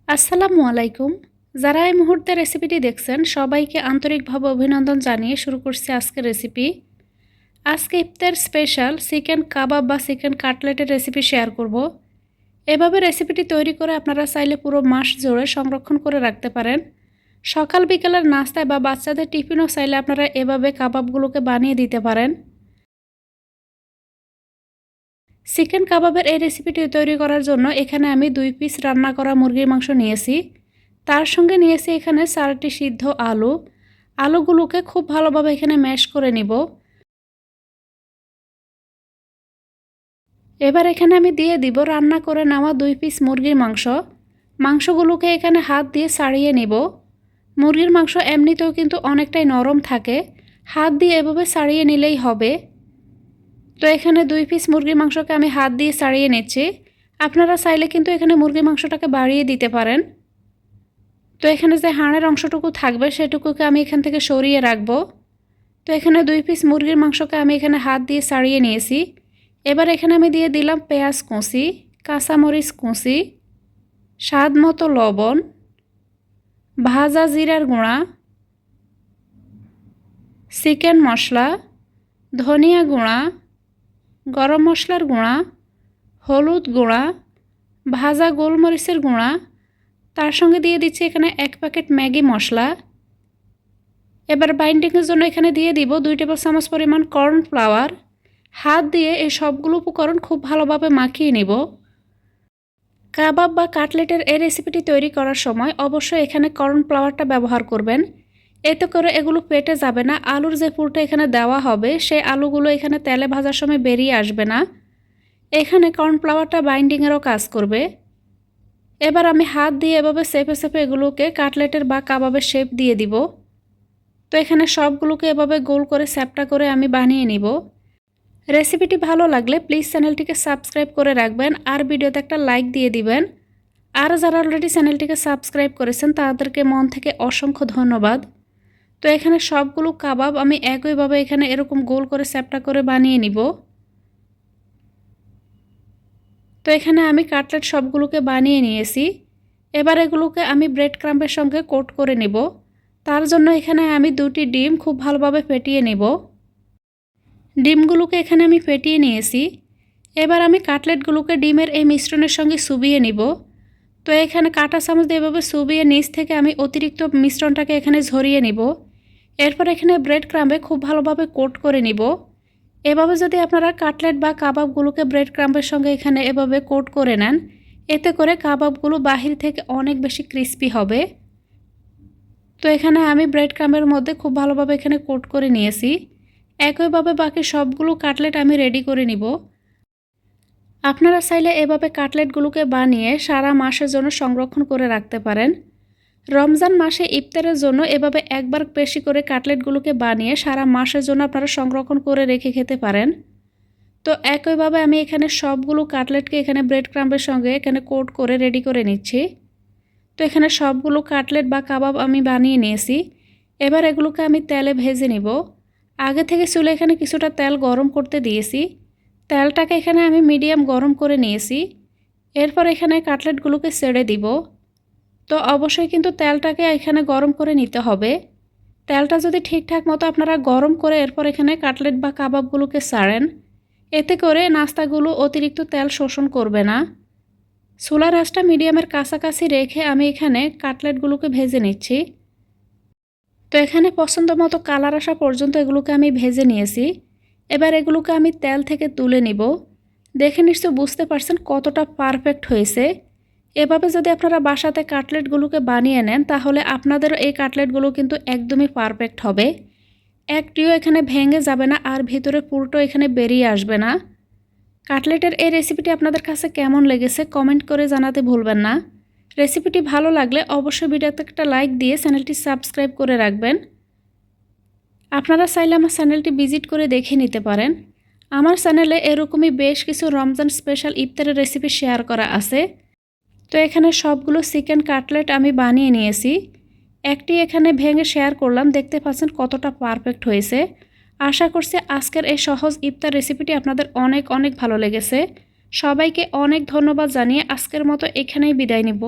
আসসালামু আলাইকুম। যারা এই মুহূর্তে রেসিপিটি দেখছেন সবাইকে আন্তরিকভাবে অভিনন্দন জানিয়ে শুরু করছি আজকের রেসিপি। আজকে ইফতার স্পেশাল চিকেন কাবাব বা চিকেন কাটলেটের রেসিপি শেয়ার করব। এভাবে রেসিপিটি তৈরি করে আপনারা চাইলে পুরো মাস জুড়ে সংরক্ষণ করে রাখতে পারেন। সকাল বিকেলের নাস্তায় বা বাচ্চাদের টিফিনও চাইলে আপনারা এভাবে কাবাবগুলোকে বানিয়ে দিতে পারেন। চিকেন কাবাবের এই রেসিপিটি তৈরি করার জন্য এখানে আমি 2 পিস রান্না করা মুরগির মাংস নিয়েছি। তার সঙ্গে নিয়েছি এখানে 4টি সিদ্ধ আলু। আলুগুলোকে খুব ভালোভাবে এখানে ম্যাশ করে নিব। এবার এখানে আমি দিয়ে দিব রান্না করে নেওয়া 2 পিস মুরগির মাংস। মাংসগুলোকে এখানে হাত দিয়ে ছাড়িয়ে নিব। মুরগির মাংস এমনিতেও কিন্তু অনেকটাই নরম থাকে, হাত দিয়ে এভাবে ছাড়িয়ে নিলেই হবে। তো এখানে 2 পিস মুরগির মাংসকে আমি হাত দিয়ে ছাড়িয়ে নিচ্ছি। আপনারা চাইলে কিন্তু এখানে মুরগির মাংসটাকে বাড়িয়ে দিতে পারেন। তো এখানে যে হাড়ের অংশটুকু থাকবে সেটুকুকে আমি এখান থেকে সরিয়ে রাখব। তো এখানে 2 পিস মুরগির মাংসকে আমি এখানে হাত দিয়ে ছাড়িয়ে নিয়েছি। এবার এখানে আমি দিয়ে দিলাম পেঁয়াজ কুচি, কাঁচামরিচ কুচি, স্বাদ মতো লবণ, ভাজা জিরার গুঁড়া, চিকেন মশলা, ধনিয়া গুঁড়া, গরম মশলার গুঁড়া, হলুদ গুঁড়া, ভাজা গোলমরিচের গুঁড়া, তার সঙ্গে দিয়ে দিচ্ছি এখানে 1 প্যাকেট ম্যাগি মশলা। এবার বাইন্ডিংয়ের জন্য এখানে দিয়ে দিব 2 টেবিল চামচ পরিমাণ কর্নফ্লাওয়ার। হাত দিয়ে এই সবগুলো উপকরণ খুব ভালোভাবে মাখিয়ে নেব। কাবাব বা কাটলেটের এই রেসিপিটি তৈরি করার সময় অবশ্যই এখানে কর্নফ্লাওয়ারটা ব্যবহার করবেন। এতে করে এগুলো পেটে যাবে না। আলুর যে পুরটা এখানে দেওয়া হবে সেই আলুগুলো এখানে তেলে ভাজার সময় বেরিয়ে আসবে না। এখানে কর্নফ্লাওয়ারটা বাইন্ডিংয়েরও কাজ করবে। এবার আমি হাত দিয়ে এভাবে চেপে চেপে এগুলোকে কাটলেটের বা কাবাবের শেপ দিয়ে দিব। তো এখানে সবগুলোকে এভাবে গোল করে চ্যাপ্টা করে আমি বানিয়ে নিব। রেসিপিটি ভালো লাগলে প্লিজ চ্যানেলটিকে সাবস্ক্রাইব করে রাখবেন আর ভিডিওতে একটা লাইক দিয়ে দিবেন। আর যারা অলরেডি চ্যানেলটিকে সাবস্ক্রাইব করেছেন তাদেরকে মন থেকে অসংখ্য ধন্যবাদ। তো এখানে সবগুলো কাবাব আমি একইভাবে এখানে এরকম গোল করে চ্যাপ্টা করে বানিয়ে নিব। তো এখানে আমি কাটলেট সবগুলোকে বানিয়ে নিয়েছি। এবার এগুলোকে আমি ব্রেড ক্রাম্বের সঙ্গে কোট করে নেব। তার জন্য এখানে আমি 2টি ডিম খুব ভালোভাবে ফেটিয়ে নেব। ডিমগুলোকে এখানে আমি ফেটিয়ে নিয়েছি। এবার আমি কাটলেটগুলোকে ডিমের এই মিশ্রণের সঙ্গে চুবিয়ে নিব। তো এখানে কাঁটা চামচ দিয়ে এভাবে চুবিয়ে নিচ থেকে আমি অতিরিক্ত মিশ্রণটাকে এখানে ঝরিয়ে নিব। এরপর এখানে ব্রেড ক্রাম্বে খুব ভালোভাবে কোট করে নিব। এভাবে যদি আপনারা কাটলেট বা কাবাবগুলোকে ব্রেড ক্রাম্বের সঙ্গে এখানে এভাবে কোট করে নেন, এতে করে কাবাবগুলো বাহির থেকে অনেক বেশি ক্রিস্পি হবে। তো এখানে আমি ব্রেড ক্রাম্বের মধ্যে খুব ভালোভাবে এখানে কোট করে নিয়েছি। একইভাবে বাকি সবগুলো কাটলেট আমি রেডি করে নিব। আপনারা চাইলে এভাবে কাটলেটগুলোকে বানিয়ে সারা মাসের জন্য সংরক্ষণ করে রাখতে পারেন। রমজান মাসে ইফতারের জন্য এভাবে একবার বেশি করে কাটলেটগুলোকে বানিয়ে সারা মাসের জন্য আপনারা সংরক্ষণ করে রেখে খেতে পারেন। তো একইভাবে আমি এখানে সবগুলো কাটলেটকে এখানে ব্রেড ক্রাম্বের সঙ্গে এখানে কোট করে রেডি করে নিচ্ছি। তো এখানে সবগুলো কাটলেট বা কাবাব আমি বানিয়ে নিয়েছি। এবার এগুলোকে আমি তেলে ভেজে নিব। আগে থেকে চুলে এখানে কিছুটা তেল গরম করতে দিয়েছি। তেলটাকে এখানে আমি মিডিয়াম গরম করে নিয়েছি। এরপর এখানে কাটলেটগুলোকে ছেড়ে দিব। তো অবশ্যই কিন্তু তেলটাকে এখানে গরম করে নিতে হবে। তেলটা যদি ঠিকঠাক মতো আপনারা গরম করে এরপর এখানে কাটলেট বা কাবাবগুলোকে ছাড়েন, এতে করে নাস্তাগুলো অতিরিক্ত তেল শোষণ করবে না। চুলার আঁচটা মিডিয়ামের কাছাকাছি রেখে আমি এখানে কাটলেটগুলোকে ভেজে নিচ্ছি। তো এখানে পছন্দ মতো কালার আসা পর্যন্ত এগুলোকে আমি ভেজে নিয়েছি। এবার এগুলোকে আমি তেল থেকে তুলে নিব। দেখে নিশ্চয় বুঝতে পারছেন কতটা পারফেক্ট হয়েছে। এভাবে যদি আপনারা বাসাতে কাটলেটগুলোকে বানিয়ে নেন তাহলে আপনাদের এই কাটলেটগুলো কিন্তু একদমই পারফেক্ট হবে। একটিও এখানে ভেঙে যাবে না আর ভিতরে পুরোটা এখানে বেরিয়ে আসবে না। কাটলেটের এই রেসিপিটি আপনাদের কাছে কেমন লেগেছে কমেন্ট করে জানাতে ভুলবেন না। রেসিপিটি ভালো লাগলে অবশ্যই ভিডিওতে একটা লাইক দিয়ে চ্যানেলটি সাবস্ক্রাইব করে রাখবেন। আপনারা চাইলে আমার চ্যানেলটি ভিজিট করে দেখে নিতে পারেন। আমার চ্যানেলে এরকমই বেশ কিছু রমজান স্পেশাল ইফতারের রেসিপি শেয়ার করা আছে। তো এখানে সবগুলো চিকেন কাটলেট আমি বানিয়ে নিয়েছি। একটি এখানে ভেঙে শেয়ার করলাম, দেখতে পাচ্ছেন কতটা পারফেক্ট হয়েছে। আশা করছি আজকের এই সহজ ইফতার রেসিপিটি আপনাদের অনেক ভালো লেগেছে। সবাইকে অনেক ধন্যবাদ জানিয়ে আজকের মতো এখানেই বিদায় নিব।